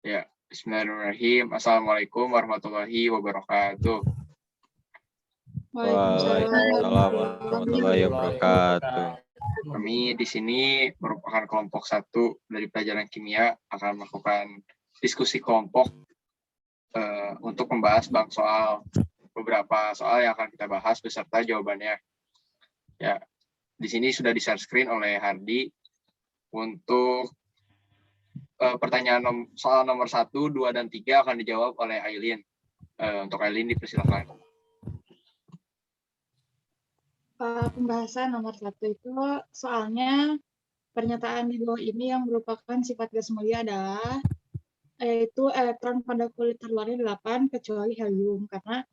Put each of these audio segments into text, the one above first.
Ya, bismillahirrahmanirrahim. Assalamualaikum warahmatullahi wabarakatuh. Waalaikumsalam warahmatullahi wabarakatuh. Kami di sini merupakan kelompok 1 dari pelajaran kimia akan melakukan diskusi kelompok untuk membahas beberapa soal yang akan kita bahas beserta jawabannya. Ya, di sini sudah di-share screen oleh Hardi. Untuk pertanyaan soal nomor 1, 2, dan 3 akan dijawab oleh Aileen. Untuk Aileen dipersilakan. Pembahasan nomor 1 itu soalnya pernyataan di bawah ini yang merupakan sifat gas mulia adalah yaitu elektron pada kulit terluarnya 8 kecuali helium, karena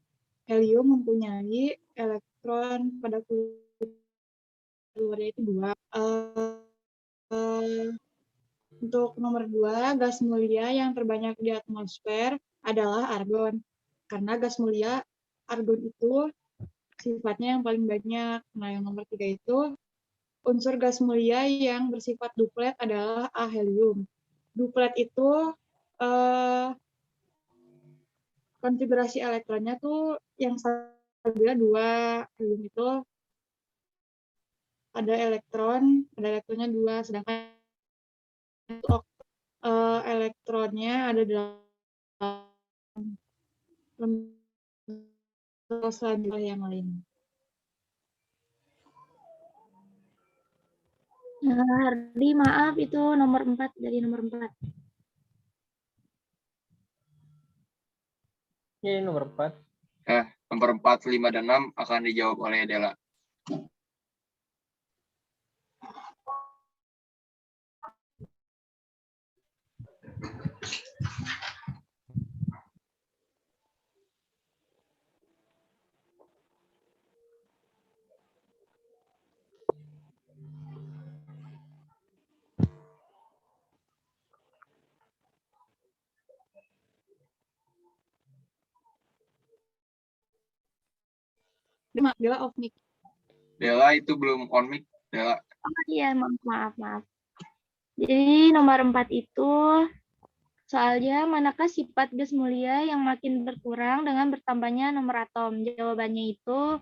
helium mempunyai elektron pada kulit terluarnya itu 2. Untuk nomor 2, gas mulia yang terbanyak di atmosfer adalah argon, karena gas mulia argon itu sifatnya yang paling banyak. Nah, yang nomor 3 itu unsur gas mulia yang bersifat duplet adalah helium. Duplet itu konfigurasi elektronnya tuh yang stabil 2. Helium itu ada elektronnya 2, sedangkan elektronnya ada 8. Selanjutnya yang lain. Hardi, maaf, itu nomor 4 dari nomor 4. Ini nomor 4. Nomor 4, 5, dan 6 akan dijawab oleh Dela. Dela off mic. Dela itu belum on mic, Dela. Oh iya, maaf. Jadi nomor 4 itu soalnya manakah sifat gas mulia yang makin berkurang dengan bertambahnya nomor atom? Jawabannya itu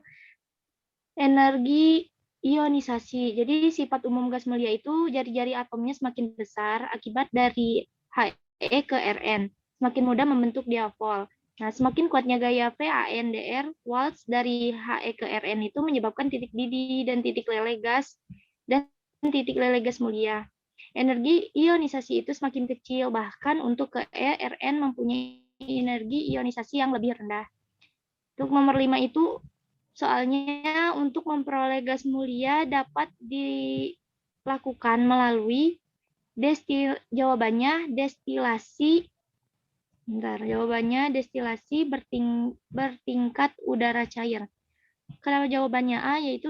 energi ionisasi. Jadi sifat umum gas mulia itu jari-jari atomnya semakin besar akibat dari He ke Rn. Semakin mudah membentuk diapol. Nah, semakin kuatnya gaya VANDR, waltz dari He ke Rn itu menyebabkan titik didih dan titik lele gas mulia. Energi ionisasi itu semakin kecil, bahkan untuk ke Rn mempunyai energi ionisasi yang lebih rendah. Untuk nomor 5 itu soalnya untuk memperoleh gas mulia dapat dilakukan melalui destilasi bertingkat udara cair. Kalau jawabannya A, yaitu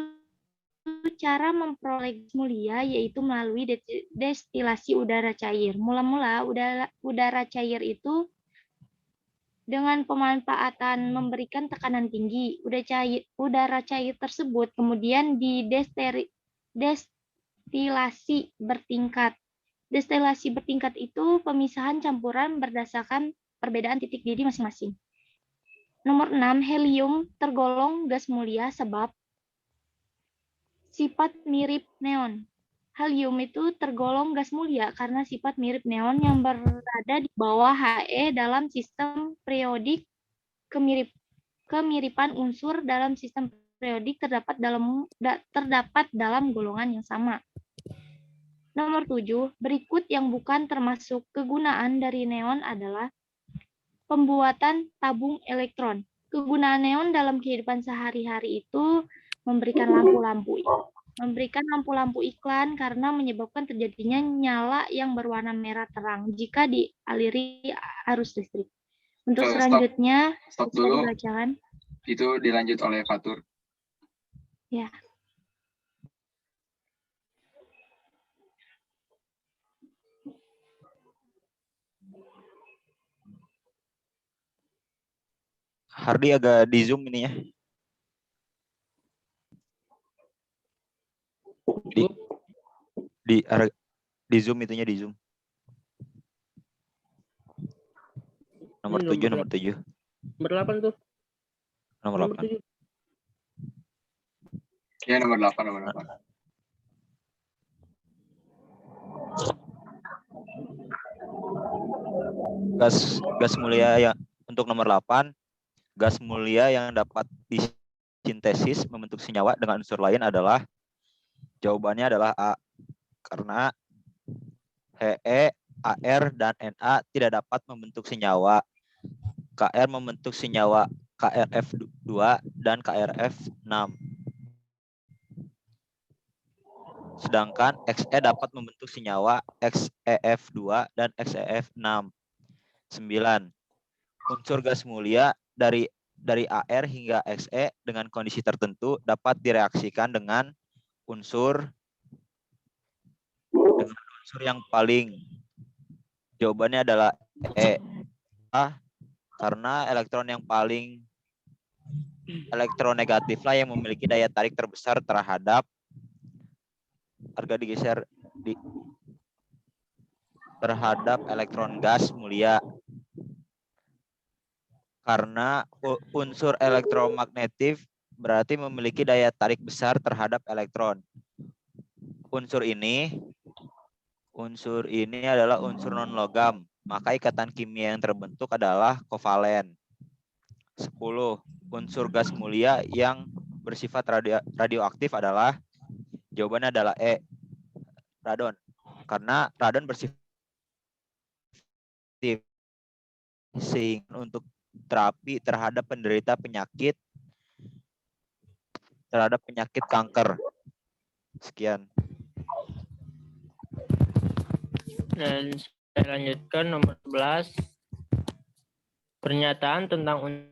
cara memperoleh gas mulia yaitu melalui destilasi udara cair. Mula-mula udara cair itu dengan pemanfaatan memberikan tekanan tinggi, udara cair tersebut kemudian destilasi bertingkat. Destilasi bertingkat itu pemisahan campuran berdasarkan perbedaan titik didih masing-masing. Nomor 6, helium tergolong gas mulia sebab sifat mirip neon. Helium itu tergolong gas mulia karena sifat mirip neon yang berada di bawah He dalam sistem periodik. Kemiripan unsur dalam sistem periodik terdapat dalam golongan yang sama. Nomor 7, berikut yang bukan termasuk kegunaan dari neon adalah pembuatan tabung elektron. Kegunaan neon dalam kehidupan sehari-hari itu memberikan lampu-lampu iklan karena menyebabkan terjadinya nyala yang berwarna merah terang jika dialiri arus listrik. Untuk selanjutnya, Stop dulu. Dibacakan. Itu dilanjut oleh Fatur. Ya. Hardi agak di zoom ini ya. Di zoom itunya di zoom. Nomor Ini 7, nomor 7. Nomor 8 tuh. Nomor Nomor 8. 7. Ya, nomor 8, nomor 8. Gas mulia yang untuk nomor 8, gas mulia yang dapat disintesis membentuk senyawa dengan unsur lain adalah, jawabannya adalah A. Karena He, Ar, dan Na tidak dapat membentuk senyawa. Kr membentuk senyawa KrF2 dan KrF6. Sedangkan Xe dapat membentuk senyawa XeF2 dan XeF6. 9. Unsur gas mulia dari Ar hingga Xe dengan kondisi tertentu dapat direaksikan dengan unsur yang paling. Jawabannya adalah E. Karena elektron yang paling elektronegatif lah yang memiliki daya tarik terbesar terhadap, harga digeser terhadap elektron gas mulia. Karena unsur elektromagnetif berarti memiliki daya tarik besar terhadap elektron. Unsur ini adalah unsur non-logam, maka ikatan kimia yang terbentuk adalah kovalen. 10. Unsur gas mulia yang bersifat radioaktif adalah, jawabannya adalah E. Radon. Karena radon bersifat sehingga untuk terapi terhadap penderita penyakit kanker. Sekian. Dan saya lanjutkan nomor 11. Pernyataan tentang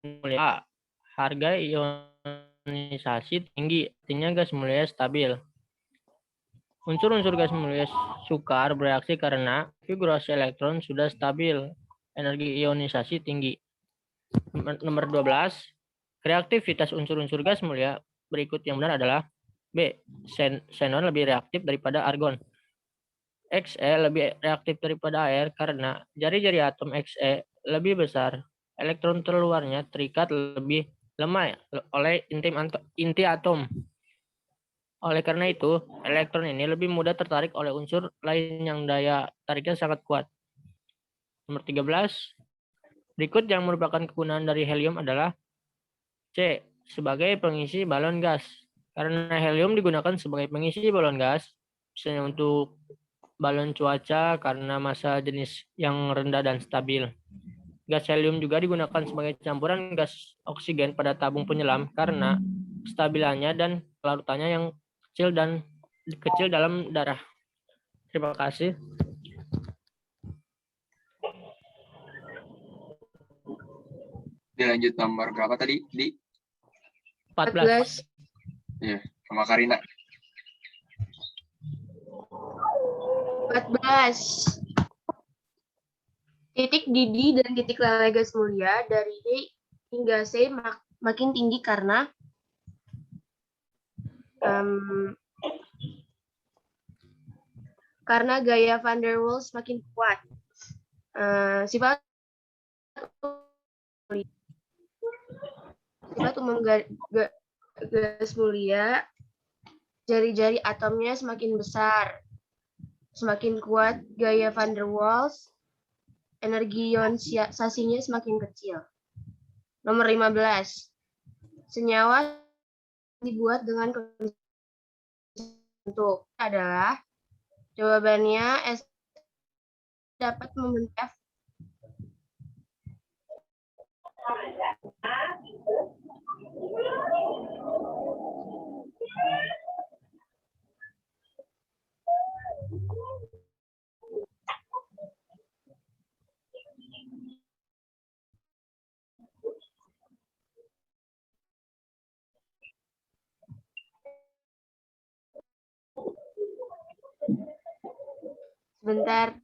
mulia. Harga ionisasi tinggi, artinya gas mulia stabil. Unsur-unsur gas mulia sukar bereaksi karena konfigurasi elektron sudah stabil, energi ionisasi tinggi. Nomor 12. Reaktivitas unsur-unsur gas mulia berikut yang benar adalah B. Xenon lebih reaktif daripada argon. Xe lebih reaktif daripada air karena jari-jari atom Xe lebih besar. Elektron terluarnya terikat lebih lemah oleh inti atom. Oleh karena itu, elektron ini lebih mudah tertarik oleh unsur lain yang daya tariknya sangat kuat. Nomor 13. Berikut yang merupakan kegunaan dari helium adalah C. Sebagai pengisi balon gas. Karena helium digunakan sebagai pengisi balon gas, misalnya untuk balon cuaca karena massa jenis yang rendah dan stabil. Gas helium juga digunakan sebagai campuran gas oksigen pada tabung penyelam karena stabilannya dan larutannya yang kecil dalam darah. Terima kasih. Dilanjut nomor berapa tadi? Di 14. ya, sama Karina. 14. Titik didih dan titik leleh gas mulia dari D hingga C makin tinggi karena gaya van der Waals makin kuat. Sifat umum gas mulia, jari-jari atomnya semakin besar, semakin kuat gaya van der Waals, energi ionisasinya semakin kecil. Nomor 15. Senyawa dibuat dengan kondisi tertentu adalah, jawabannya S dapat membentuk F. Sebentar.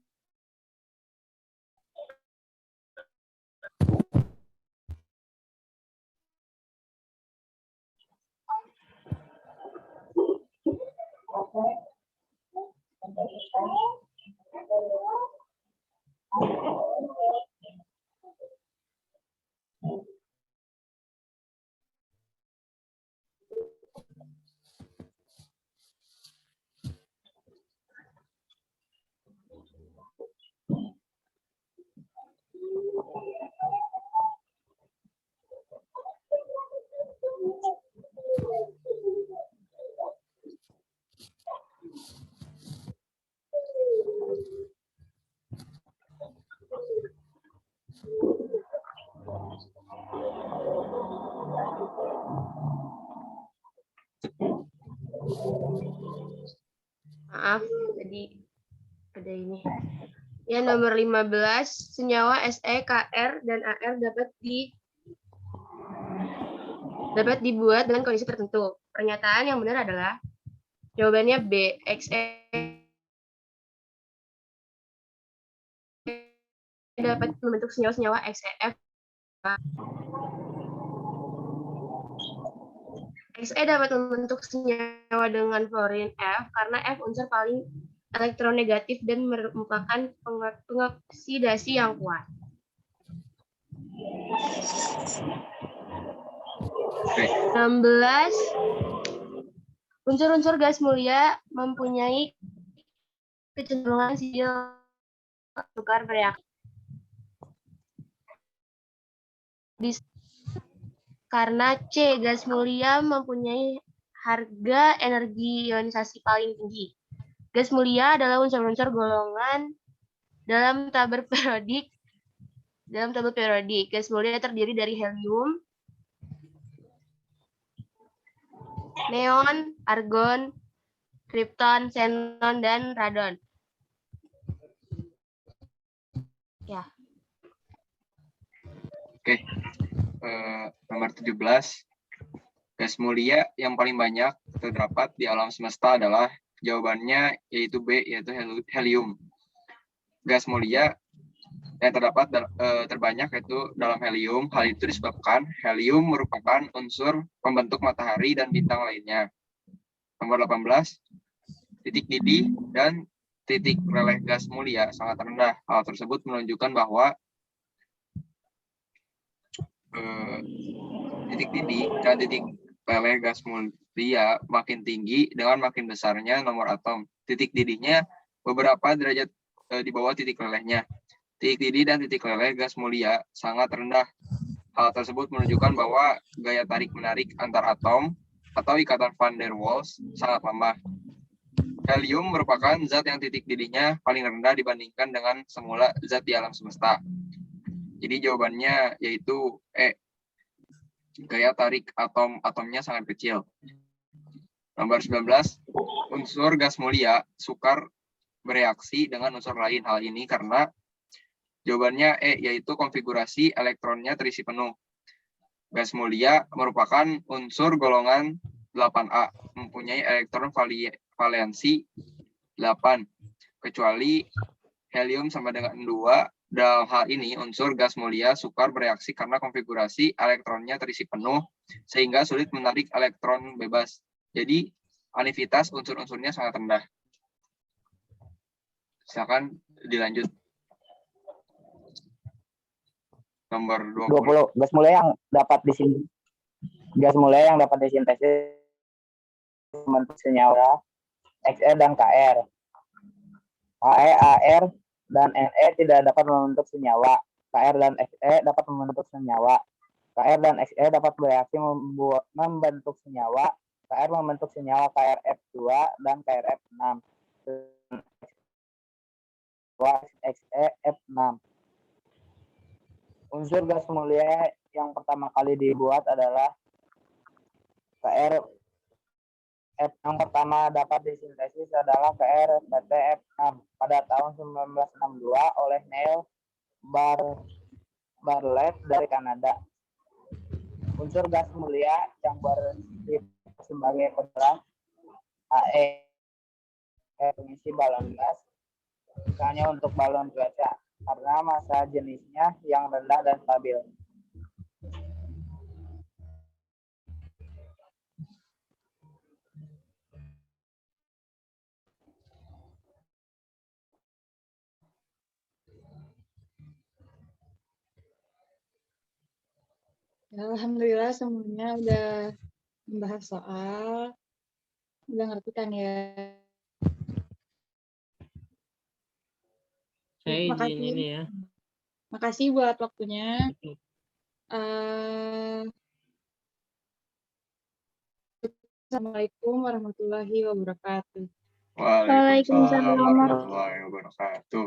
Maaf, tadi ada ini. Ya, nomor 15, senyawa Se, Kr, dan Ar dapat dibuat dengan kondisi tertentu. Pernyataan yang benar adalah jawabannya B. Xe dapat membentuk senyawa-senyawa XeF. Xe dapat membentuk senyawa dengan fluorin F karena F unsur paling elektronegatif dan merupakan pengoksidasi yang kuat. Oke. 16. Unsur-unsur gas mulia mempunyai kecenderungan sisil tukar bereaksi. Karena C, gas mulia mempunyai harga energi ionisasi paling tinggi. Gas mulia adalah unsur-unsur golongan dalam tabel periodik. Gas mulia terdiri dari helium, neon, argon, krypton, xenon, dan radon. Ya. Oke. Nomor 17. Gas mulia yang paling banyak terdapat di alam semesta adalah jawabannya yaitu B, yaitu helium. Gas mulia yang terdapat terbanyak yaitu dalam helium. Hal itu disebabkan helium merupakan unsur pembentuk matahari dan bintang lainnya. Nomor 18. Titik didih dan titik releh gas mulia sangat rendah. Hal tersebut menunjukkan bahwa titik didih dan titik leleh gas mulia makin tinggi dengan makin besarnya nomor atom. Titik didihnya beberapa derajat di bawah titik lelehnya. Titik didih dan titik leleh gas mulia sangat rendah. Hal tersebut menunjukkan bahwa gaya tarik-menarik antar atom atau ikatan van der Waals sangat lemah. Helium merupakan zat yang titik didihnya paling rendah dibandingkan dengan semula zat di alam semesta. Jadi jawabannya yaitu E. Gaya tarik atom-atomnya sangat kecil. Nomor 19. Unsur gas mulia sukar bereaksi dengan unsur lain. Hal ini karena jawabannya E, yaitu konfigurasi elektronnya terisi penuh. Gas mulia merupakan unsur golongan 8A, mempunyai elektron valensi 8, kecuali helium sama dengan 2. Dalam hal ini, unsur gas mulia sukar bereaksi karena konfigurasi elektronnya terisi penuh, sehingga sulit menarik elektron bebas. Jadi, anivitas unsur-unsurnya sangat rendah. Silakan dilanjut. Nomor 20. 20. Gas mulia yang dapat disintesis membentuk senyawa Xe dan Kr. Ae, Ar, dan Ne tidak dapat membentuk senyawa. Kr dan Xe dapat membentuk senyawa. Kr dan Xe dapat bereaksi membentuk senyawa. Kr membentuk senyawa KrF2 dan KrF6. Xef6. Unsur gas mulia yang pertama kali dibuat adalah KrF. Yang pertama dapat disintesis adalah KrFT-F6 pada tahun 1962 oleh Neil Bartlett dari Kanada. Unsur gas mulia yang bersifat sebagai penggerak Ae mengisi balon gas, misalnya untuk balon cuaca, karena massa jenisnya yang rendah dan stabil. Ya, alhamdulillah semuanya udah membahas soal. Udah ngerti kan ya? Saya izin ini ya. Makasih buat waktunya. Assalamualaikum warahmatullahi wabarakatuh. Waalaikumsalam warahmatullahi wabarakatuh.